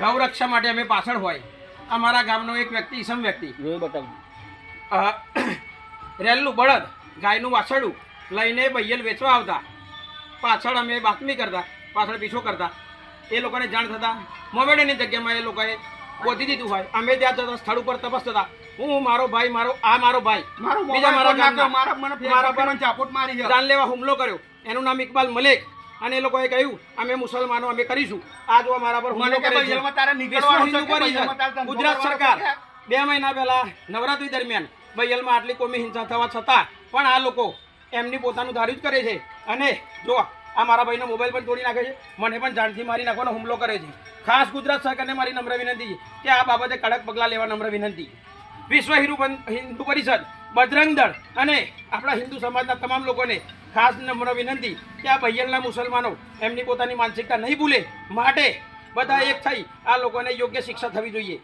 ગૌરક્ષા માટે અમે પાછળ હોય. અમારા ગામનો એક વ્યક્તિ ઈસમ વ્યક્તિ રેલનું બળદ ગાયનું વાછરડું લઈને બૈયલ વેચવા આવતા. પાછળ અમે બાતમી કરતા, પાછળ પીછો કરતા. એ લોકોને જાણ થતા મોમેડીની જગ્યામાં એ લોકોએ ગોતી દીધું હોય. અમે ત્યાં જતા સ્થળ ઉપર તપાસ થતા. હું મારો ભાઈ મારો ભાઈ બીજા મારા ગામના જાનલેવા હુમલો કર્યો. એનું નામ ઇકબાલ મલેક. અને એ લોકોએ કહ્યું અમે મુસલમાનો અમે કરીશું. આ જો અમારા પર હુમલો કરે છે. વિશ્વ હિન્દુ પરિષદ ગુજરાત સરકાર 2 મહિના પહેલા નવરાત્રી દરમિયાન બૈયલમાં આટલી કોમી હિંસા થવા છતાં પણ આ લોકો એમની પોતાનું ધાર્યું જ કરે છે. અને જો આ મારા ભાઈનો મોબાઈલ પણ તોડી નાખે છે. મને પણ જાણથી મારી નાખવાનો હુમલો કરે છે. ખાસ ગુજરાત સરકારને મારી નમ્ર વિનંતી છે કે આ બાબતે કડક પગલાં લેવા નમ્ર વિનંતી. વિશ્વ હિન્દુ પરિષદ, બજરંગ દળ અને આપણા હિન્દુ સમાજના તમામ લોકોને ખાસ નમ્ર વિનંતી કે આ બૈયલના મુસલમાનો એમની પોતાની માનસિકતા નહીં ભૂલે. માટે બધા એક થઈ આ લોકોને યોગ્ય શિક્ષા થવી જોઈએ.